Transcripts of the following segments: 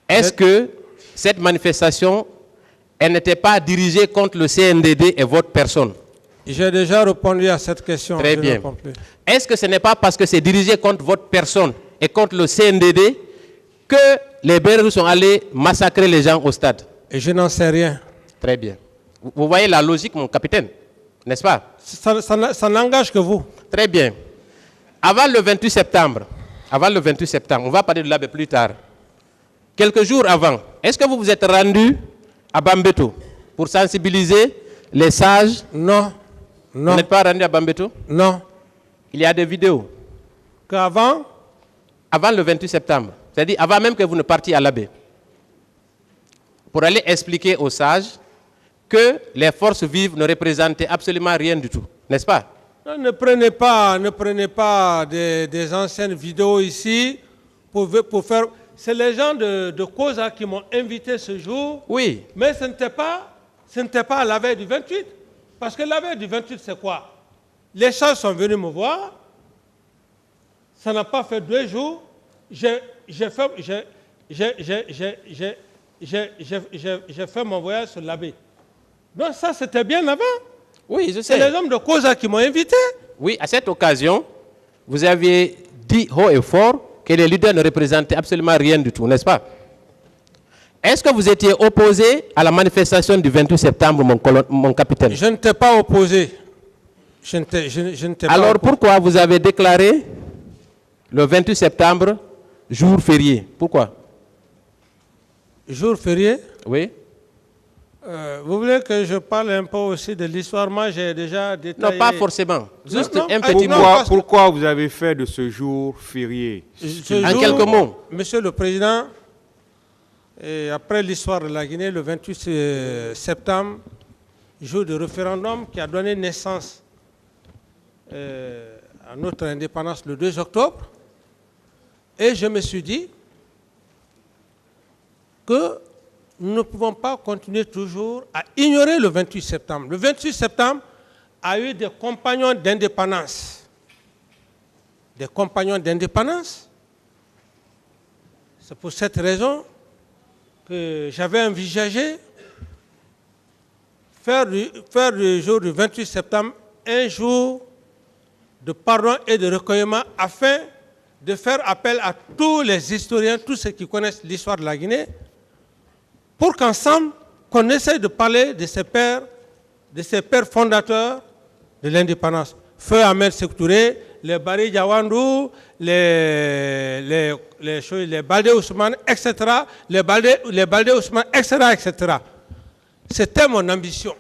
Est-ce que cette manifestation, elle n'était pas dirigée contre le CNDD et votre personne? J'ai déjà répondu à cette question. Très bien. Est-ce que ce n'est pas parce que c'est dirigé contre votre personne et contre le CNDD que les Béréroux sont allés massacrer les gens au stade? Et je n'en sais rien. Très bien. Vous voyez la logique, mon capitaine, n'est-ce pas? Ça n'engage que vous. Très bien. Avant le 28 septembre, on va parler de l'Abbé plus tard. Quelques jours avant, est-ce que vous vous êtes rendu à Bambeto pour sensibiliser les sages? Non. Non. Vous n'êtes pas rendu à Bambeto? Non. Il y a des vidéos. Qu'avant? Avant le 28 septembre. C'est-à-dire avant même que vous ne partiez à l'abbé. Pour aller expliquer aux sages que les forces vives ne représentaient absolument rien du tout. N'est-ce pas? Non, ne prenez pas des anciennes vidéos ici pour faire... C'est les gens de COSA qui m'ont invité ce jour. Oui. Mais ce n'était pas à la veille du 28. Parce que la veille du 28, c'est quoi? Les sages sont venus me voir. Ça n'a pas fait 2 jours. J'ai fait mon voyage sur l'abbé. Donc ça, c'était bien avant. Oui, je sais. C'est les hommes de COSA qui m'ont invité. Oui, à cette occasion, vous aviez dit haut et fort que les leaders ne représentaient absolument rien du tout, n'est-ce pas? Est-ce que vous étiez opposé à la manifestation du 28 septembre, mon capitaine? Je ne t'ai pas opposé. Alors pourquoi vous avez déclaré le 28 septembre jour férié? Pourquoi? Jour férié? Oui. Vous voulez que je parle un peu aussi de l'histoire? Moi, j'ai déjà détaillé... Non, pas forcément. Juste un petit mot. Pourquoi vous avez fait de ce jour férié? En quelques mots. Monsieur le Président, et après l'histoire de la Guinée, le 28 septembre, jour de référendum qui a donné naissance à notre indépendance le 2 octobre, et je me suis dit que nous ne pouvons pas continuer toujours à ignorer le 28 septembre. Le 28 septembre a eu des compagnons d'indépendance. Des compagnons d'indépendance. C'est pour cette raison que j'avais envisagé faire du jour du 28 septembre un jour de pardon et de recueillement afin de faire appel à tous les historiens, tous ceux qui connaissent l'histoire de la Guinée, pour qu'ensemble, qu'on essaye de parler de ces pères fondateurs de l'indépendance. Feu Ahmed Sékou Touré, les Bari Diawandou, les Baldé Ousmane, etc. Les Baldé Ousmane, etc., etc. C'était mon ambition.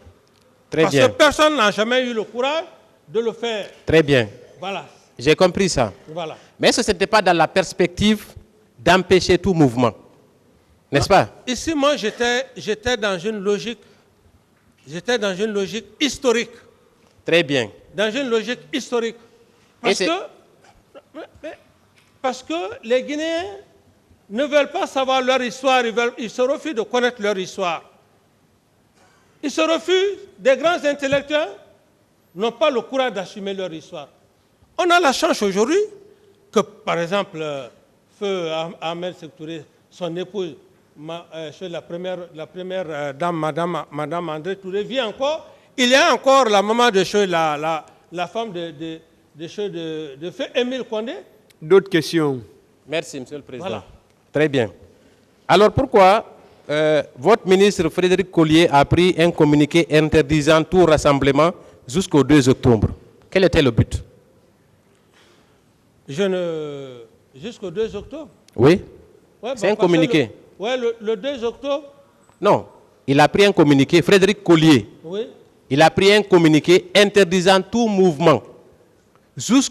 Très bien. Parce que personne n'a jamais eu le courage de le faire. Très bien. Voilà. J'ai compris ça. Voilà. Mais est-ce que ce n'était pas dans la perspective d'empêcher tout mouvement? N'est-ce pas? Ici, moi, j'étais dans une logique historique. Très bien. Dans une logique historique. Parce que les Guinéens ne veulent pas savoir leur histoire, ils se refusent de connaître leur histoire. Ils se refusent, des grands intellectuels n'ont pas le courage d'assumer leur histoire. On a la chance aujourd'hui que, par exemple, Feu Ahmed Sékou Touré, son épouse, la première dame, Madame André Touré, vit encore. Il y a encore la maman de la femme de Feu Émile Condé. D'autres questions? Merci, Monsieur le Président. Voilà. Très bien. Alors pourquoi votre ministre Frédéric Collier a pris un communiqué interdisant tout rassemblement jusqu'au 2 octobre? Quel était le but? Jusqu'au 2 octobre? Oui. Ouais, c'est un communiqué. Oui, le 2 octobre. Non, il a pris un communiqué, Frédéric Collier. Oui. Il a pris un communiqué interdisant tout mouvement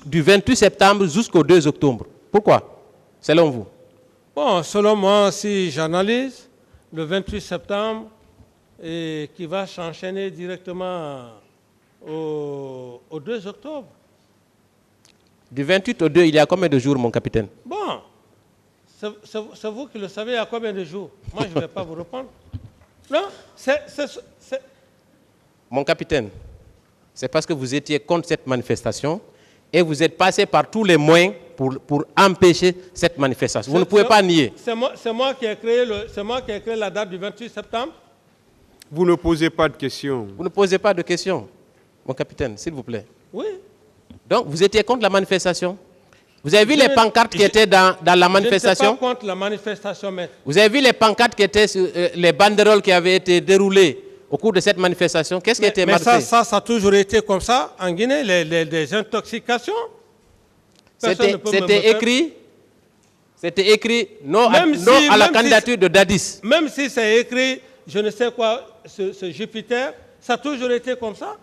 du 28 septembre jusqu'au 2 octobre. Pourquoi, selon vous? Bon, selon moi, si j'analyse, le 28 septembre, et qui va s'enchaîner directement au 2 octobre. Du 28 au 2, il y a combien de jours, mon capitaine? Bon, c'est vous qui le savez, il y a combien de jours? Moi, je ne vais pas vous répondre. Non, Mon capitaine, c'est parce que vous étiez contre cette manifestation et vous êtes passé par tous les moyens pour empêcher cette manifestation. Vous ne pouvez pas nier. C'est moi qui ai créé la date du 28 septembre. Vous ne posez pas de questions. Vous ne posez pas de questions, mon capitaine, s'il vous plaît. Oui. Donc, vous étiez contre la manifestation? Vous avez vu les pancartes qui étaient dans la manifestation? Je n'étais pas contre la manifestation, maître. Vous avez vu les pancartes qui étaient sur les banderoles qui avaient été déroulées au cours de cette manifestation? Qu'est-ce qui était marqué? Mais ça a toujours été comme ça en Guinée, les intoxications. C'était écrit non à la candidature de Dadis. Même si c'est écrit, je ne sais quoi, ce Jupiter, ça a toujours été comme ça.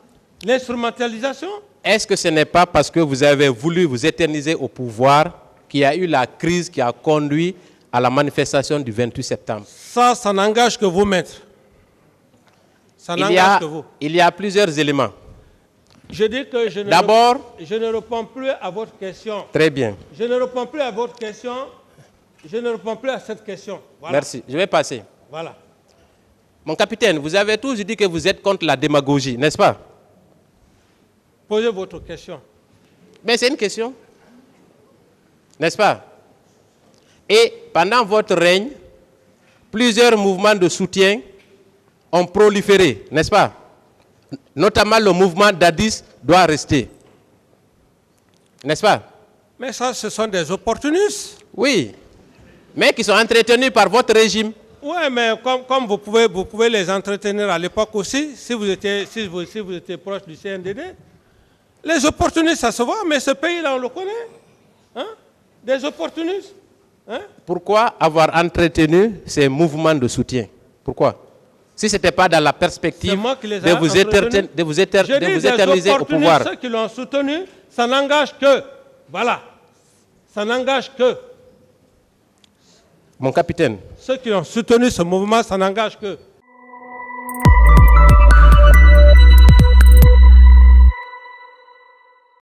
L'instrumentalisation. Est-ce que ce n'est pas parce que vous avez voulu vous éterniser au pouvoir qu'il y a eu la crise qui a conduit à la manifestation du 28 septembre? Ça n'engage que vous, maître. Ça n'engage que vous. Il y a plusieurs éléments. Je dis que je ne réponds plus à votre question. Très bien. Je ne réponds plus à votre question. Je ne réponds plus à cette question. Voilà. Merci. Je vais passer. Voilà. Mon capitaine, vous avez toujours dit que vous êtes contre la démagogie, n'est-ce pas? Posez votre question. Mais c'est une question. N'est-ce pas? Et pendant votre règne, plusieurs mouvements de soutien ont proliféré, n'est-ce pas? Notamment le mouvement Dadis doit rester. N'est-ce pas? Mais ça, ce sont des opportunistes. Oui. Mais qui sont entretenus par votre régime. Oui, mais comme vous pouvez les entretenir à l'époque aussi, si vous étiez proche du CNDD. Les opportunistes, ça se voit, mais ce pays-là, on le connaît. Hein? Des opportunistes. Hein? Pourquoi avoir entretenu ces mouvements de soutien? Pourquoi? Si ce n'était pas dans la perspective de vous éterniser au pouvoir. Ceux qui l'ont soutenu, ça n'engage que. Voilà. Ça n'engage que. Mon capitaine. Ceux qui ont soutenu ce mouvement, ça n'engage que.